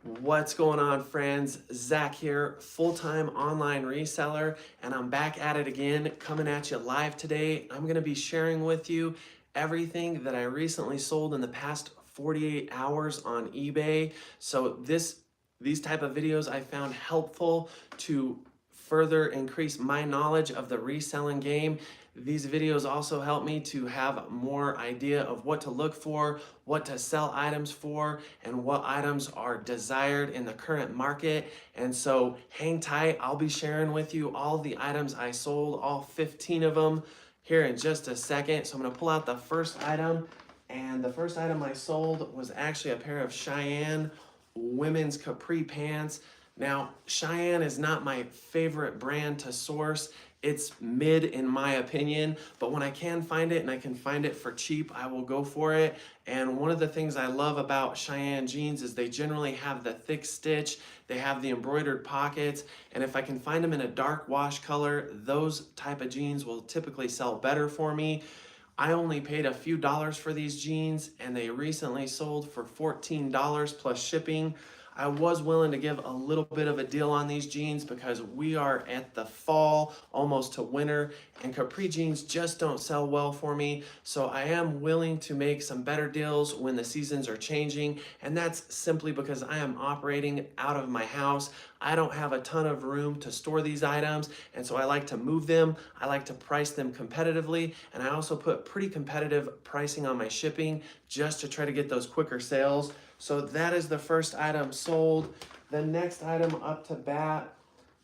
What's going on, friends? Zach here, full-time online reseller, and I'm back at it again, coming at you live today. I'm going to be sharing with you everything that I recently sold in the past 48 hours on eBay. So these type of videos I found helpful to further increase my knowledge of the reselling game. These videos also help me to have more idea of what to look for, what to sell items for, and what items are desired in the current market. And so hang tight. I'll be sharing with you all the items I sold, all 15 of them, here in just a second. So I'm going to pull out the first item. And the first item I sold was actually a pair of Cheyenne women's capri pants. Now, Cheyenne is not my favorite brand to source. It's mid in my opinion, but when I can find it and I can find it for cheap, I will go for it. And one of the things I love about Cheyenne jeans is they generally have the thick stitch, they have the embroidered pockets, and if I can find them in a dark wash color, those type of jeans will typically sell better for me. I only paid a few dollars for these jeans and they recently sold for $14 plus shipping. I was willing to give a little bit of a deal on these jeans because we are at the fall, almost to winter, and capri jeans just don't sell well for me. So I am willing to make some better deals when the seasons are changing, and that's simply because I am operating out of my house. I don't have a ton of room to store these items, and so I like to move them. I like to price them competitively, and I also put pretty competitive pricing on my shipping just to try to get those quicker sales. So that is the first item sold. The next item up to bat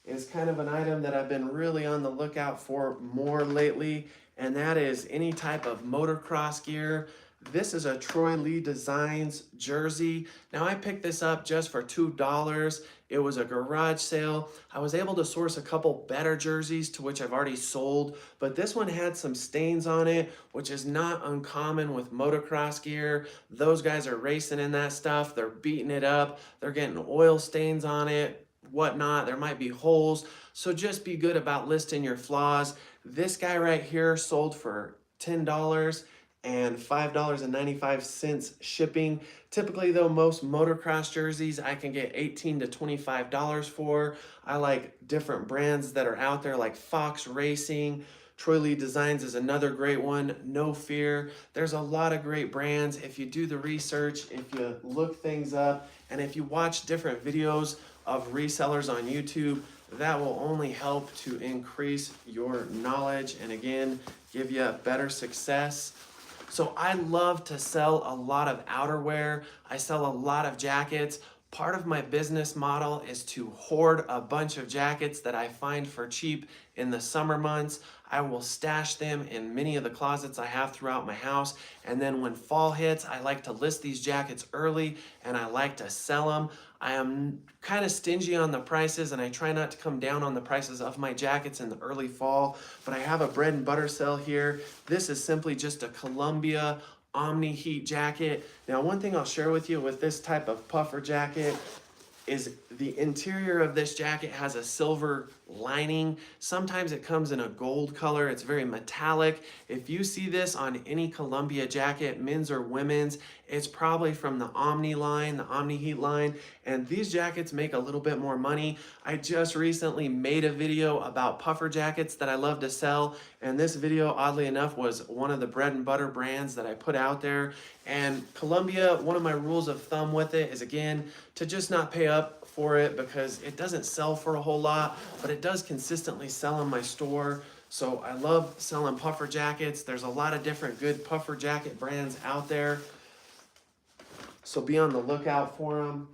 is kind of an item that I've been really on the lookout for more lately, and that is any type of motocross gear. This is a Troy Lee Designs jersey. Now I picked this up just for $2. It was a garage sale. I was able to source a couple better jerseys to which I've already sold, but this one had some stains on it, which is not uncommon with motocross gear. Those guys are racing in that stuff. They're beating it up. They're getting oil stains on it, whatnot. There might be holes. So just be good about listing your flaws. This guy right here sold for $10 and $5.95 shipping. Typically though, most motocross jerseys I can get $18 to $25 for. I like different brands that are out there like Fox Racing. Troy Lee Designs is another great one. No Fear. There's a lot of great brands. If you do the research, if you look things up, and if you watch different videos of resellers on YouTube, that will only help to increase your knowledge and again, give you better success. So I love to sell a lot of outerwear. I sell a lot of jackets. Part of my business model is to hoard a bunch of jackets that I find for cheap in the summer months. I will stash them in many of the closets I have throughout my house. And then when fall hits, I like to list these jackets early and I like to sell them. I am kind of stingy on the prices and I try not to come down on the prices of my jackets in the early fall, but I have a bread and butter sale here. This is simply just a Columbia Omni Heat jacket. Now, one thing I'll share with you with this type of puffer jacket is the interior of this jacket has a silver lining. Sometimes it comes in a gold color. It's very metallic. If you see this on any Columbia jacket, men's or women's, it's probably from the Omni line, the Omni Heat line, and these jackets make a little bit more money. I just recently made a video about puffer jackets that I love to sell, and this video, oddly enough, was one of the bread and butter brands that I put out there. And Columbia, one of my rules of thumb with it is, again, to just not pay up for it because it doesn't sell for a whole lot, but it does consistently sell in my store. So I love selling puffer jackets. There's a lot of different good puffer jacket brands out there, so be on the lookout for them.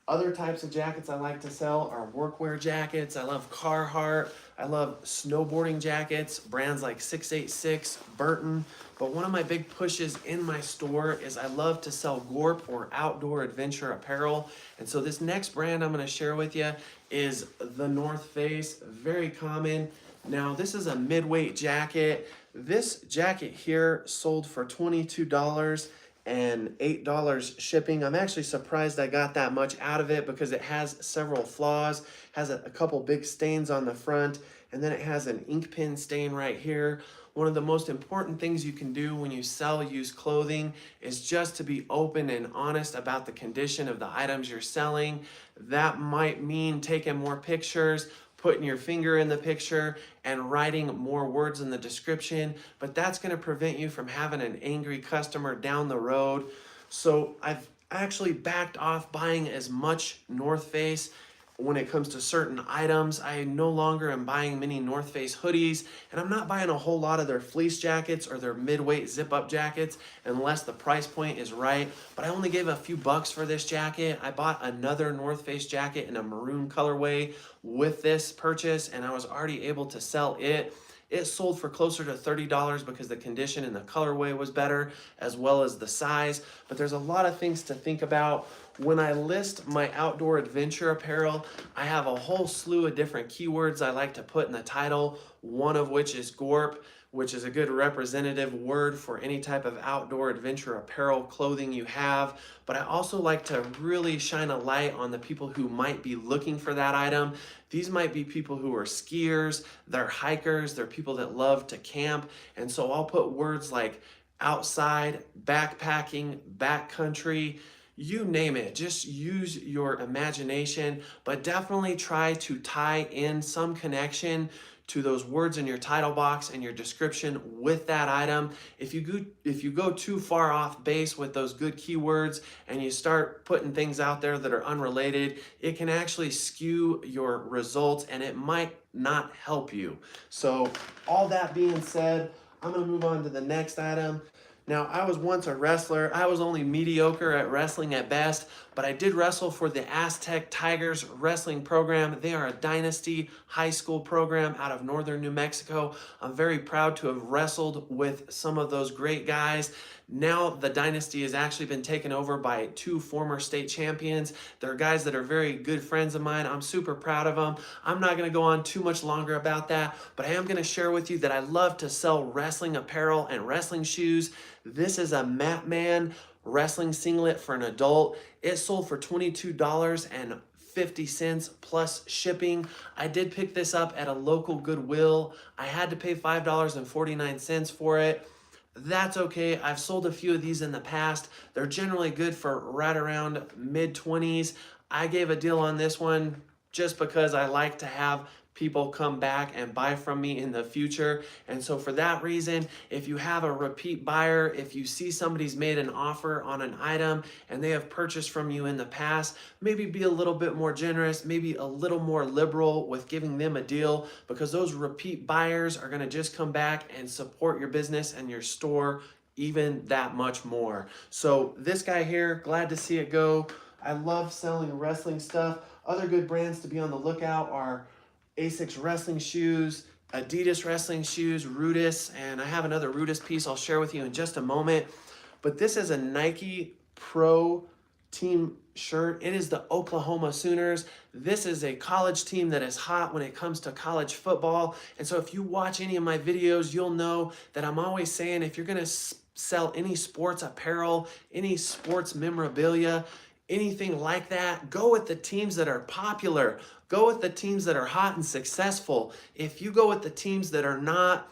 Other types of jackets I like to sell are workwear jackets. I love Carhartt. I love snowboarding jackets, brands like 686, Burton. But one of my big pushes in my store is I love to sell Gorp or outdoor adventure apparel. And so this next brand I'm going to share with you is the North Face, very common. Now this is a midweight jacket. This jacket here sold for $22 and $8 shipping. I'm actually surprised I got that much out of it because it has several flaws, has a couple big stains on the front, and then it has an ink pen stain right here. One of the most important things you can do when you sell used clothing is just to be open and honest about the condition of the items you're selling. That might mean taking more pictures, putting your finger in the picture, and writing more words in the description, but that's going to prevent you from having an angry customer down the road. So I've actually backed off buying as much North Face when it comes to certain items. I no longer am buying many North Face hoodies, and I'm not buying a whole lot of their fleece jackets or their mid-weight zip-up jackets unless the price point is right. But I only gave a few bucks for this jacket. I bought another North Face jacket in a maroon colorway with this purchase, and I was already able to sell it. It sold for closer to $30 because the condition and the colorway was better, as well as the size. But there's a lot of things to think about. When I list my outdoor adventure apparel, I have a whole slew of different keywords I like to put in the title, one of which is GORP, which is a good representative word for any type of outdoor adventure apparel clothing you have. But I also like to really shine a light on the people who might be looking for that item. These might be people who are skiers, they're hikers, they're people that love to camp. And so I'll put words like outside, backpacking, backcountry, you name it. Just use your imagination, but definitely try to tie in some connection to those words in your title box and your description with that item. If you go too far off base with those good keywords and you start putting things out there that are unrelated, it can actually skew your results and it might not help you. So all that being said, I'm gonna move on to the next item. Now, I was once a wrestler. I was only mediocre at wrestling at best, but I did wrestle for the Aztec Tigers wrestling program. They are a dynasty high school program out of northern New Mexico. I'm very proud to have wrestled with some of those great guys. Now the dynasty has actually been taken over by 2 former state champions. They're guys that are very good friends of mine. I'm super proud of them. I'm not going to go on too much longer about that, but I am going to share with you that I love to sell wrestling apparel and wrestling shoes. This is a Mat Man wrestling singlet for an adult. It sold for $22.50 plus shipping. I did pick this up at a local Goodwill. I had to pay $5.49 for it. That's okay. I've sold a few of these in the past. They're generally good for right around mid-20s. I gave a deal on this one just because I like to have people come back and buy from me in the future. And so for that reason, if you have a repeat buyer, if you see somebody's made an offer on an item and they have purchased from you in the past, maybe be a little bit more generous, maybe a little more liberal with giving them a deal, because those repeat buyers are going to just come back and support your business and your store even that much more. So this guy here, glad to see it go. I love selling wrestling stuff. Other good brands to be on the lookout are Asics wrestling shoes, Adidas wrestling shoes, Rudis, and I have another Rudis piece I'll share with you in just a moment. But this is a Nike Pro team shirt. It is the Oklahoma Sooners. This is a college team that is hot when it comes to college football. And so if you watch any of my videos, you'll know that I'm always saying if you're going to sell any sports apparel, any sports memorabilia, anything like that, go with the teams that are popular. Go with the teams that are hot and successful. If you go with the teams that are not,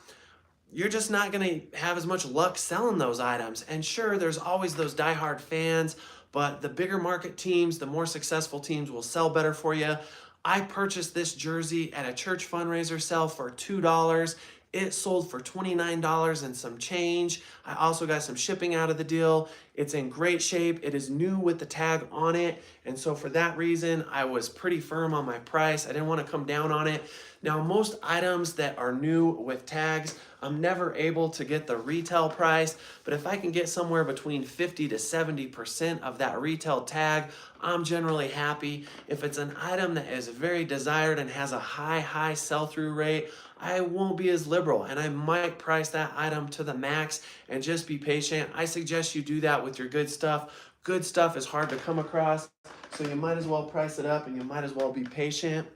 you're just not going to have as much luck selling those items. And sure, there's always those diehard fans, but the bigger market teams, the more successful teams will sell better for you. I purchased this jersey at a church fundraiser sale for $2. It sold for $29 and some change. I also got some shipping out of the deal. It's in great shape. It is new with the tag on it. And so for that reason, I was pretty firm on my price. I didn't want to come down on it. Now, most items that are new with tags, I'm never able to get the retail price, but if I can get somewhere between 50 to 70% of that retail tag, I'm generally happy. If it's an item that is very desired and has a high sell-through rate, I won't be as liberal and I might price that item to the max and just be patient. I suggest you do that with your good stuff. Good stuff is hard to come across, so you might as well price it up and you might as well be patient.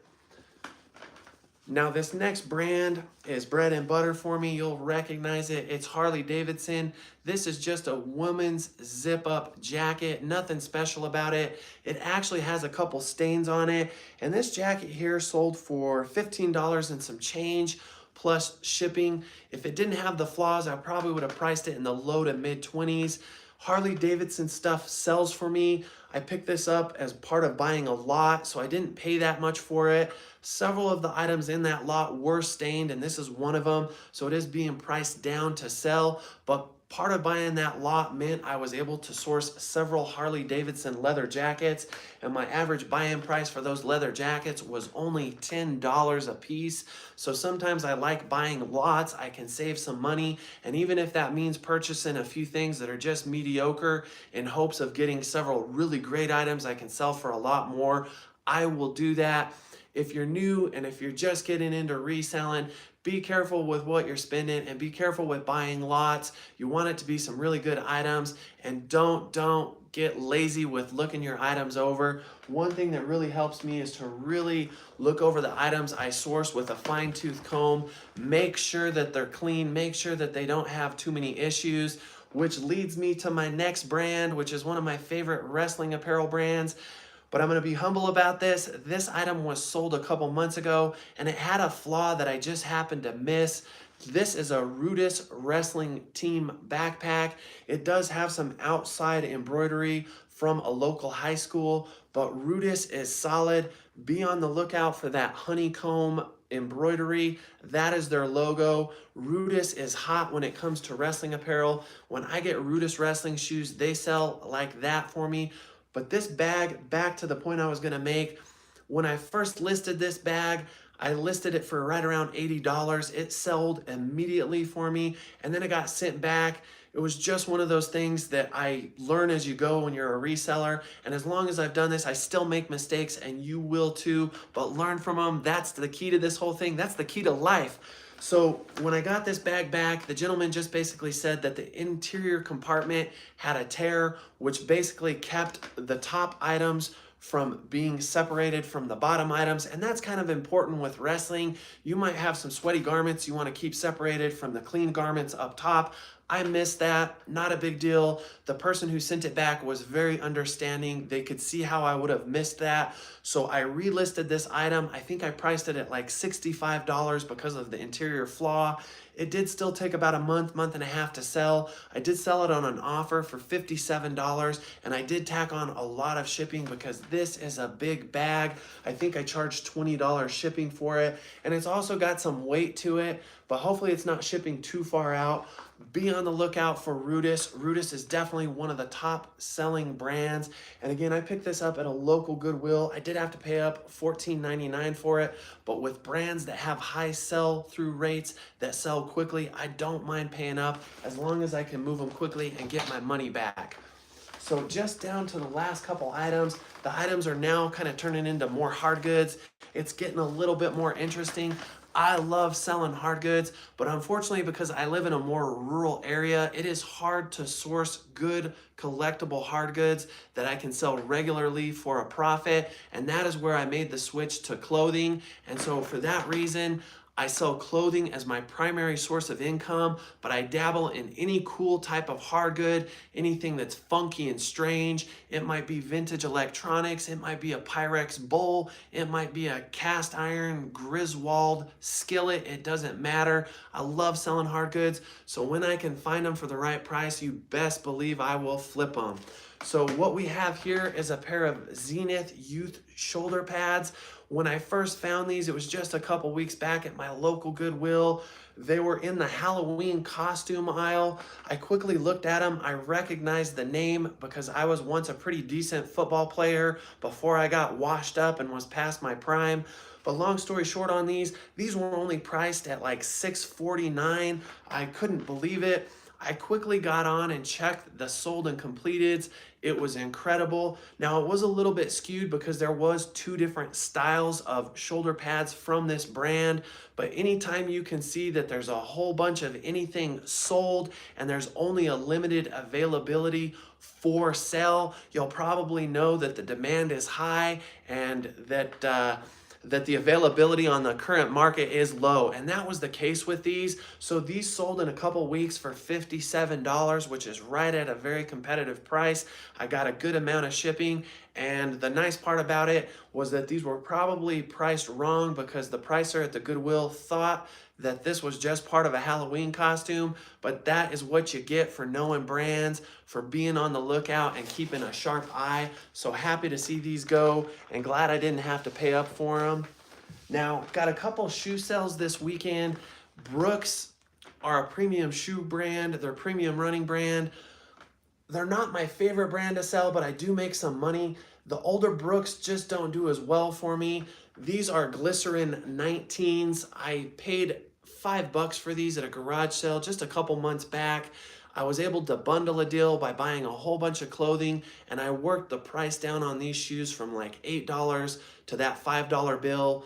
Now this next brand is bread and butter for me. You'll recognize it. It's Harley Davidson. This is just a woman's zip-up jacket. Nothing special about it. It actually has a couple stains on it. And this jacket here sold for $15 and some change plus shipping. If it didn't have the flaws, I probably would have priced it in the low to mid 20s. Harley Davidson stuff sells for me. I picked this up as part of buying a lot, so I didn't pay that much for it. Several of the items in that lot were stained, and this is one of them, so it is being priced down to sell. But part of buying that lot meant I was able to source several Harley Davidson leather jackets, and my average buy-in price for those leather jackets was only $10 a piece. So sometimes I like buying lots. I can save some money, and even if that means purchasing a few things that are just mediocre in hopes of getting several really great items I can sell for a lot more, I will do that. If you're new and if you're just getting into reselling, be careful with what you're spending and be careful with buying lots. You want it to be some really good items, and don't get lazy with looking your items over. One thing that really helps me is to really look over the items I source with a fine-tooth comb. Make sure that they're clean, make sure that they don't have too many issues, which leads me to my next brand, which is one of my favorite wrestling apparel brands. But I'm going to be humble about this. This item was sold a couple months ago, and it had a flaw that I just happened to miss. This is a Rudis Wrestling Team backpack. It does have some outside embroidery from a local high school, but Rudis is solid. Be on the lookout for that honeycomb embroidery. That is their logo. Rudis is hot when it comes to wrestling apparel. When I get Rudis wrestling shoes, they sell like that for me. But this bag, back to the point I was going to make, when I first listed this bag, I listed it for right around $80. It sold immediately for me, and then it got sent back. It was just one of those things that I learn as you go when you're a reseller. And as long as I've done this, I still make mistakes, and you will too, but learn from them. That's the key to this whole thing. That's the key to life. So when I got this bag back, the gentleman just basically said that the interior compartment had a tear, which basically kept the top items from being separated from the bottom items. And that's kind of important with wrestling. You might have some sweaty garments you want to keep separated from the clean garments up top. I missed that, not a big deal. The person who sent it back was very understanding. They could see how I would have missed that. So I relisted this item. I think I priced it at like $65 because of the interior flaw. It did still take about a month and a half to sell. I did sell it on an offer for $57, and I did tack on a lot of shipping because this is a big bag. I think I charged $20 shipping for it, and it's also got some weight to it, but hopefully it's not shipping too far out. Be on the lookout for Rudis. Rudis is definitely one of the top selling brands. And again, I picked this up at a local Goodwill. I did have to pay up $14.99 for it, but with brands that have high sell-through rates that sell quickly, I don't mind paying up as long as I can move them quickly and get my money back. So just down to the last couple items. The items are now kind of turning into more hard goods. It's getting a little bit more interesting. I love selling hard goods, but unfortunately, because I live in a more rural area, it is hard to source good collectible hard goods that I can sell regularly for a profit. And that is where I made the switch to clothing. And so for that reason, I sell clothing as my primary source of income, but I dabble in any cool type of hard good, anything that's funky and strange. It might be vintage electronics, it might be a Pyrex bowl, it might be a cast iron Griswold skillet, it doesn't matter. I love selling hard goods, so when I can find them for the right price, you best believe I will flip them. So what we have here is a pair of Zenith Youth shoulder pads. When I first found these, it was just a couple weeks back at my local Goodwill. They were in the Halloween costume aisle. I quickly looked at them. I recognized the name because I was once a pretty decent football player before I got washed up and was past my prime. But long story short on these were only priced at like $6.49. I couldn't believe it. I quickly got on and checked the sold and completeds. It was incredible. Now, it was a little bit skewed because there was two different styles of shoulder pads from this brand, but anytime you can see that there's a whole bunch of anything sold and there's only a limited availability for sale, you'll probably know that the demand is high and that the availability on the current market is low, and that was the case with these. So these sold in a couple weeks for $57, which is right at a very competitive price. I got a good amount of shipping, And the nice part about it was that these were probably priced wrong because the pricer at the Goodwill thought that this was just part of a Halloween costume, but that is what you get for knowing brands, for being on the lookout and keeping a sharp eye. So happy to see these go and glad I didn't have to pay up for them. Now, got a couple shoe sales this weekend. Brooks are a premium shoe brand. They're a premium running brand. They're not my favorite brand to sell, but I do make some money. The older Brooks just don't do as well for me. These are Glycerin 19s. I paid $5 for these at a garage sale just a couple months back. I was able to bundle a deal by buying a whole bunch of clothing, and I worked the price down on these shoes from like $8 to that $5 bill.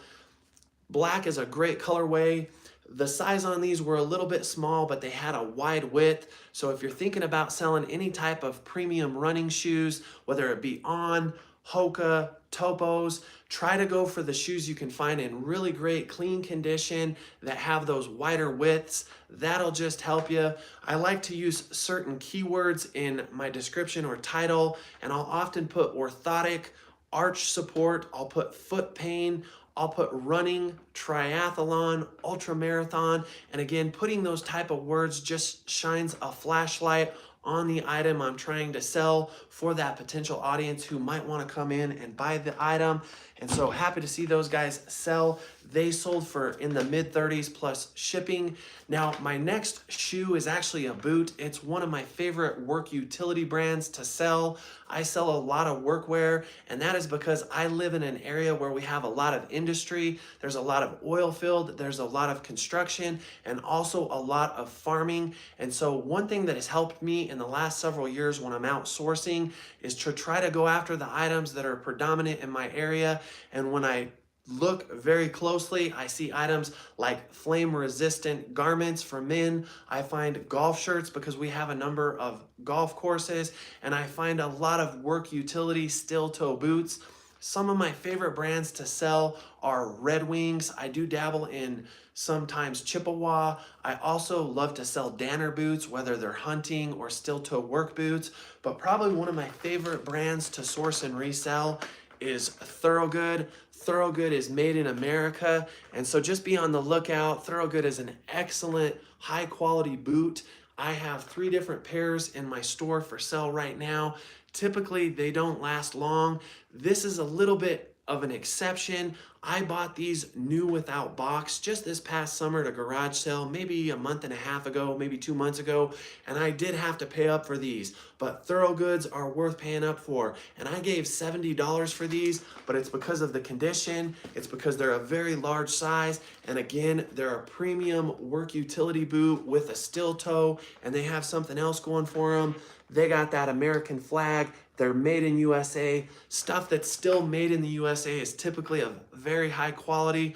Black is a great colorway. The size on these were a little bit small, but they had a wide width. So if you're thinking about selling any type of premium running shoes, whether it be On, Hoka, Topos, try to go for the shoes you can find in really great clean condition that have those wider widths. That'll just help you. I like to use certain keywords in my description or title, and I'll often put orthotic, arch support, I'll put foot pain, I'll put running, triathlon, ultra marathon, and again, putting those type of words just shines a flashlight on the item I'm trying to sell for that potential audience who might want to come in and buy the item. And so happy to see those guys sell. They sold for in the mid 30s plus shipping. Now, my next shoe is actually a boot. It's one of my favorite work utility brands to sell. I sell a lot of workwear, and that is because I live in an area where we have a lot of industry. There's a lot of oil field, there's a lot of construction, and also a lot of farming. And so one thing that has helped me in the last several years when I'm outsourcing is to try to go after the items that are predominant in my area. And when I look very closely, I see items like flame resistant garments for men. I find golf shirts because we have a number of golf courses, and I find a lot of work utility steel toe boots. Some of my favorite brands to sell are Red Wings. I do dabble in sometimes Chippewa. I also love to sell Danner boots, whether they're hunting or steel toe work boots. But probably one of my favorite brands to source and resell is Thorogood. Thorogood is made in America, and so just be on the lookout. Thorogood is an excellent, high quality boot. I have 3 different pairs in my store for sale right now. Typically, they don't last long. This is a little bit of an exception. I bought these new without box just this past summer at a garage sale, maybe a month and a half ago, maybe 2 months ago, and I did have to pay up for these, but Thorogoods are worth paying up for. And I gave $70 for these, but it's because of the condition, it's because they're a very large size, and again, they're a premium work utility boot with a steel toe, and they have something else going for them. They got that American flag. They're made in USA. Stuff that's still made in the USA is typically of very high quality.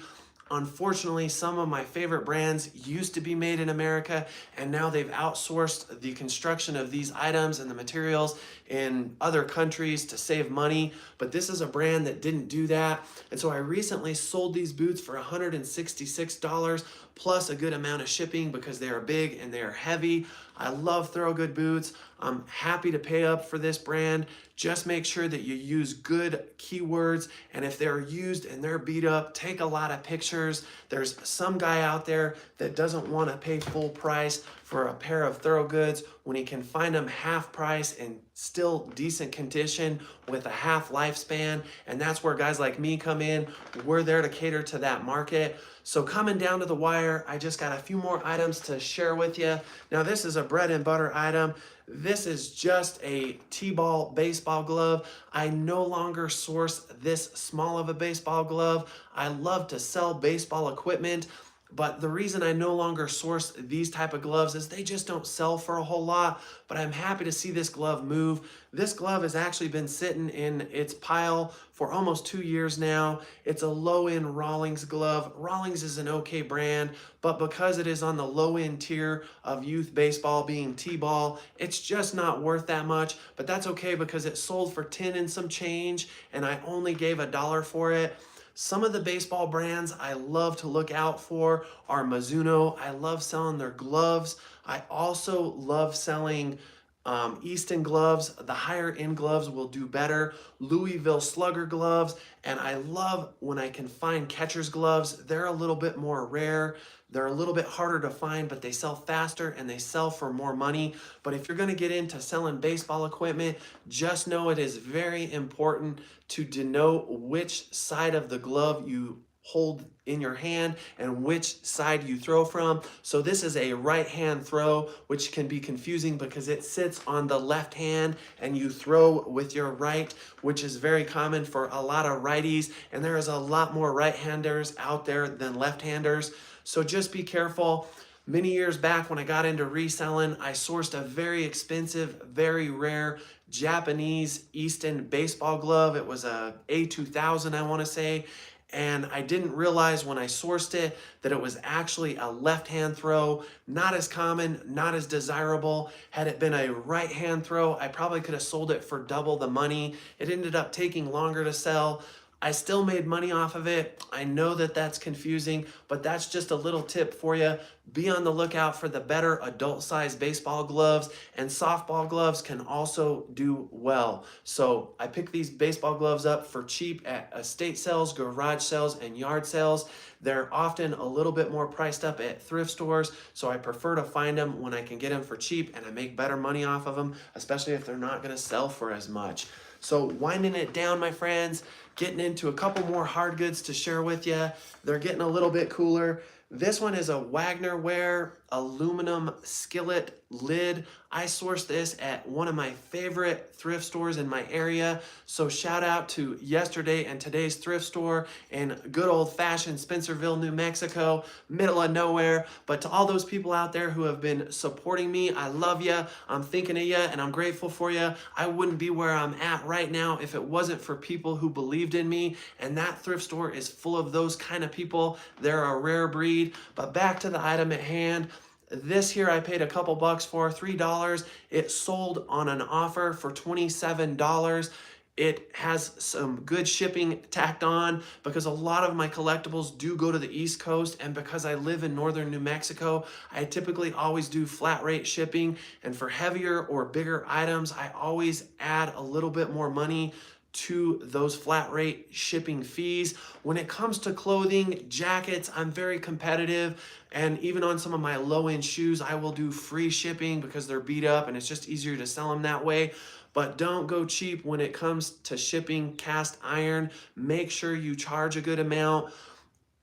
Unfortunately, some of my favorite brands used to be made in America, and now they've outsourced the construction of these items and the materials in other countries to save money. But this is a brand that didn't do that. And so I recently sold these boots for $166 plus a good amount of shipping because they are big and they are heavy. I love Thorogood boots. I'm happy to pay up for this brand. Just make sure that you use good keywords, and if they're used and they're beat up, take a lot of pictures. There's some guy out there that doesn't want to pay full price for a pair of Thorogoods when he can find them half price and still decent condition with a half lifespan, and that's where guys like me come in. We're there to cater to that market. So coming down to the wire, I just got a few more items to share with you. Now this is a bread and butter item. This is just a T-ball baseball glove. I no longer source this small of a baseball glove. I love to sell baseball equipment, but the reason I no longer source these type of gloves is they just don't sell for a whole lot, but I'm happy to see this glove move. This glove has actually been sitting in its pile for almost 2 years now. It's a low-end Rawlings glove. Rawlings is an okay brand, but because it is on the low-end tier of youth baseball being T-ball, it's just not worth that much, but that's okay because it sold for 10 and some change, and I only gave $1 for it. Some of the baseball brands I love to look out for are Mizuno. I love selling their gloves. I also love selling Easton gloves, the higher end gloves will do better. Louisville Slugger gloves, and I love when I can find catcher's gloves. They're a little bit more rare. They're a little bit harder to find, but they sell faster and they sell for more money. But if you're going to get into selling baseball equipment, just know it is very important to denote which side of the glove you hold in your hand and which side you throw from. So this is a right hand throw, which can be confusing because it sits on the left hand and you throw with your right, which is very common for a lot of righties. And there is a lot more right-handers out there than left-handers. So just be careful. Many years back when I got into reselling, I sourced a very expensive, very rare Japanese Easton baseball glove. It was a A2000, I want to say. And I didn't realize when I sourced it that it was actually a left-hand throw, not as common, not as desirable. Had it been a right-hand throw, I probably could have sold it for double the money. It ended up taking longer to sell. I still made money off of it. I know that that's confusing, but that's just a little tip for you. Be on the lookout for the better adult-sized baseball gloves, and softball gloves can also do well. So I picked these baseball gloves up for cheap at estate sales, garage sales, and yard sales. They're often a little bit more priced up at thrift stores, so I prefer to find them when I can get them for cheap, and I make better money off of them, especially if they're not going to sell for as much. So winding it down, my friends, getting into a couple more hard goods to share with you. They're getting a little bit cooler. This one is a Wagner Ware aluminum skillet lid. I sourced this at one of my favorite thrift stores in my area. So shout out to yesterday and today's thrift store in good old fashioned Spencerville, New Mexico, middle of nowhere. But to all those people out there who have been supporting me, I love you. I'm thinking of you and I'm grateful for you. I wouldn't be where I'm at right now if it wasn't for people who believed in me. And that thrift store is full of those kind of people. They're a rare breed. But back to the item at hand. This here I paid a couple bucks for, $3. It sold on an offer for $27. It has some good shipping tacked on because a lot of my collectibles do go to the East Coast, and because I live in northern New Mexico, I typically always do flat rate shipping, and for heavier or bigger items, I always add a little bit more money to those flat rate shipping fees. When it comes to clothing, jackets, I'm very competitive, and even on some of my low-end shoes, I will do free shipping because they're beat up and it's just easier to sell them that way. But don't go cheap when it comes to shipping cast iron. Make sure you charge a good amount.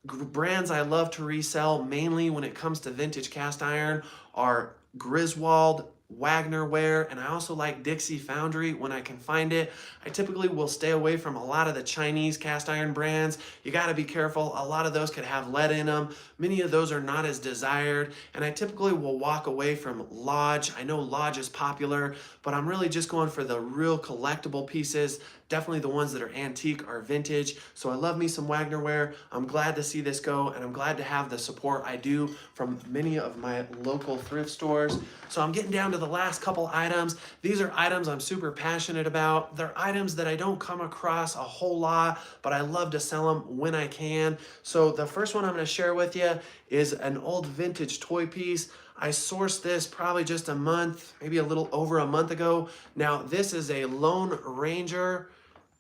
Brands I love to resell, mainly when it comes to vintage cast iron, are Griswold, Wagner Ware, and I also like Dixie Foundry when I can find it. I typically will stay away from a lot of the Chinese cast iron brands. You got to be careful. A lot of those could have lead in them. Many of those are not as desired, and I typically will walk away from Lodge. I know Lodge is popular, but I'm really just going for the real collectible pieces. Definitely the ones that are antique or vintage. So I love me some Wagner Ware. I'm glad to see this go, and I'm glad to have the support I do from many of my local thrift stores. So I'm getting down to the last couple items. These are items I'm super passionate about. They're items that I don't come across a whole lot, but I love to sell them when I can. So the first one I'm going to share with you is an old vintage toy piece. I sourced this probably just a month, maybe a little over a month ago. Now this is a Lone Ranger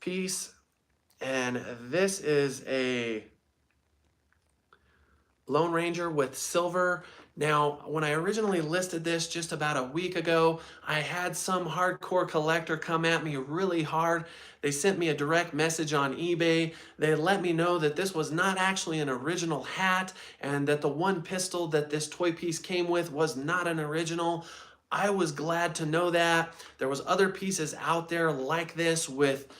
piece, and this is a Lone Ranger with silver. Now, when I originally listed this just about a week ago, I had some hardcore collector come at me really hard. They sent me a direct message on eBay. They let me know that this was not actually an original hat and that the one pistol that this toy piece came with was not an original. I was glad to know that. There was other pieces out there like this with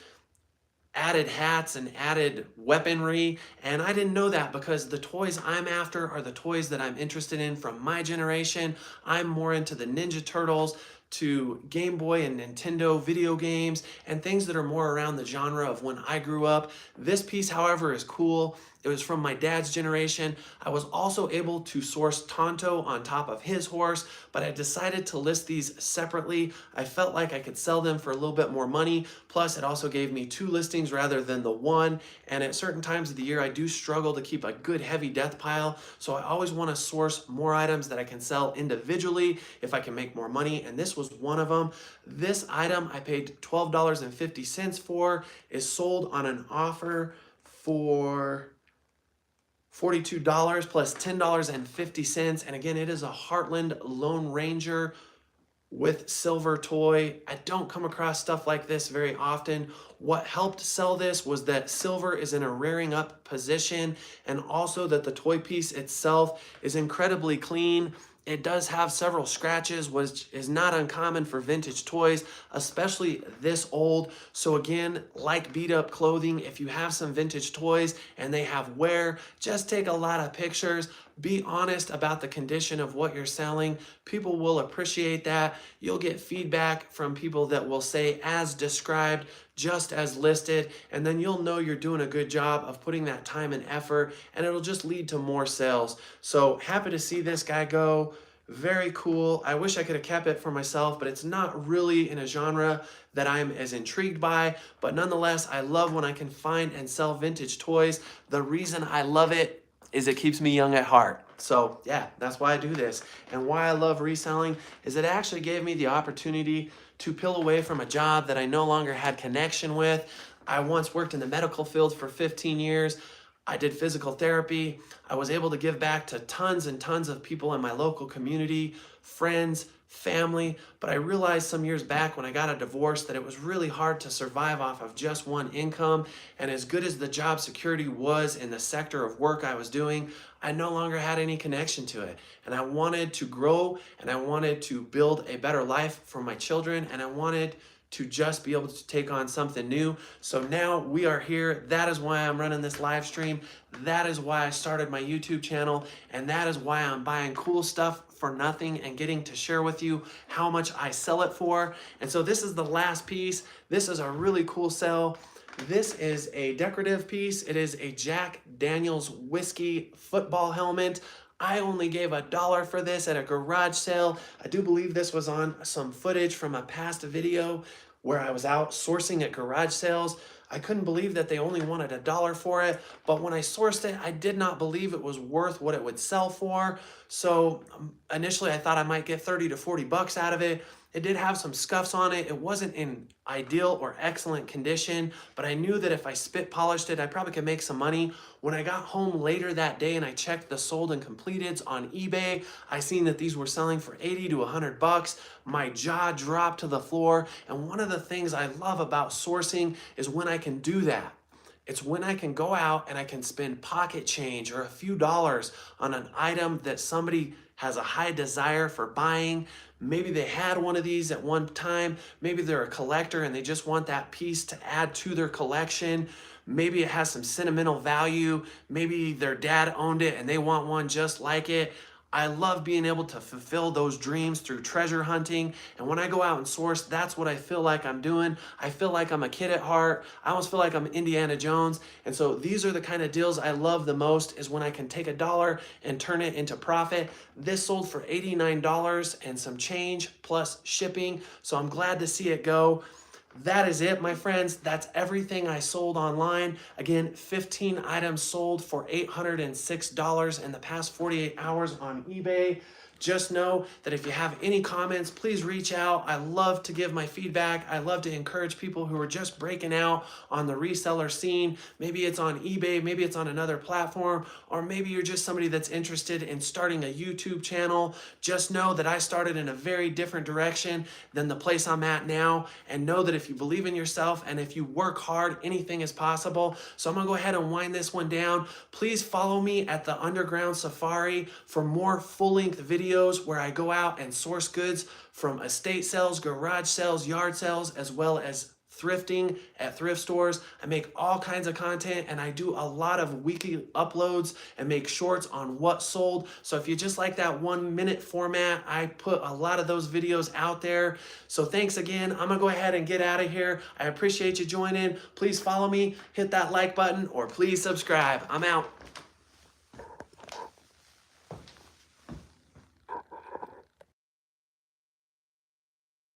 added hats and added weaponry, and I didn't know that because the toys I'm after are the toys that I'm interested in from my generation. I'm more into the Ninja Turtles, to Game Boy and Nintendo video games, and things that are more around the genre of when I grew up. This piece, however, is cool. It was from my dad's generation. I was also able to source Tonto on top of his horse, but I decided to list these separately. I felt like I could sell them for a little bit more money. Plus, it also gave me 2 listings rather than the 1. And at certain times of the year, I do struggle to keep a good heavy death pile. So I always want to source more items that I can sell individually if I can make more money. And this was was one of them. This item I paid $12.50 for, is sold on an offer for $42 plus $10.50. And again, it is a Heartland Lone Ranger with silver toy. I don't come across stuff like this very often. What helped sell this was that silver is in a rearing up position, and also that the toy piece itself is incredibly clean. It does have several scratches, which is not uncommon for vintage toys, especially this old. So again, like beat up clothing, if you have some vintage toys and they have wear, just take a lot of pictures. Be honest about the condition of what you're selling. People will appreciate that. You'll get feedback from people that will say as described, just as listed, and then you'll know you're doing a good job of putting that time and effort, and it'll just lead to more sales. So happy to see this guy go. Very cool. I wish I could have kept it for myself, but it's not really in a genre that I'm as intrigued by. But nonetheless, I love when I can find and sell vintage toys. The reason I love it is it keeps me young at heart. So yeah, that's why I do this. And why I love reselling is it actually gave me the opportunity to peel away from a job that I no longer had connection with. I once worked in the medical field for 15 years. I did physical therapy. I was able to give back to tons and tons of people in my local community, friends, family, but I realized some years back when I got a divorce that it was really hard to survive off of just one income. And as good as the job security was in the sector of work I was doing, I no longer had any connection to it. And I wanted to grow, and I wanted to build a better life for my children, and I wanted to just be able to take on something new. So now we are here. That is why I'm running this live stream. That is why I started my YouTube channel. And that is why I'm buying cool stuff for nothing and getting to share with you how much I sell it for. And so this is the last piece. This is a really cool sell. This is a decorative piece. It is a Jack Daniel's whiskey football helmet. I only gave $1 for this at a garage sale. I do believe this was on some footage from a past video where I was out sourcing at garage sales. I couldn't believe that they only wanted $1 for it, but when I sourced it, I did not believe it was worth what it would sell for. So initially I thought I might get 30 to 40 bucks out of it. It did have some scuffs on it. It wasn't in ideal or excellent condition, but I knew that if I spit polished it, I probably could make some money. When I got home later that day and I checked the sold and completeds on eBay, I seen that these were selling for 80 to 100 bucks. My jaw dropped to the floor. And one of the things I love about sourcing is when I can do that. It's when I can go out and I can spend pocket change or a few dollars on an item that somebody has a high desire for buying. Maybe they had one of these at one time. Maybe they're a collector and they just want that piece to add to their collection. Maybe it has some sentimental value. Maybe their dad owned it and they want one just like it. I love being able to fulfill those dreams through treasure hunting. And when I go out and source, that's what I feel like I'm doing. I feel like I'm a kid at heart. I almost feel like I'm Indiana Jones. And so these are the kind of deals I love the most, is when I can take $1 and turn it into profit. This sold for $89 and some change plus shipping. So I'm glad to see it go. That is it, my friends. That's everything I sold online. Again, 15 items sold for $806 in the past 48 hours on eBay. Just know that if you have any comments, please reach out. I love to give my feedback. I love to encourage people who are just breaking out on the reseller scene. Maybe it's on eBay, maybe it's on another platform, or maybe you're just somebody that's interested in starting a YouTube channel. Just know that I started in a very different direction than the place I'm at now, and know that if you believe in yourself and if you work hard, anything is possible. So I'm gonna go ahead and wind this one down. Please follow me at the Underground Safari for more full-length videos where I go out and source goods from estate sales, garage sales, yard sales, as well as thrifting at thrift stores. I make all kinds of content, and I do a lot of weekly uploads and make shorts on what sold. So if you just like that 1-minute format, I put a lot of those videos out there. So thanks again. I'm gonna go ahead and get out of here. I appreciate you joining. Please follow me, hit that like button, or please subscribe. I'm out.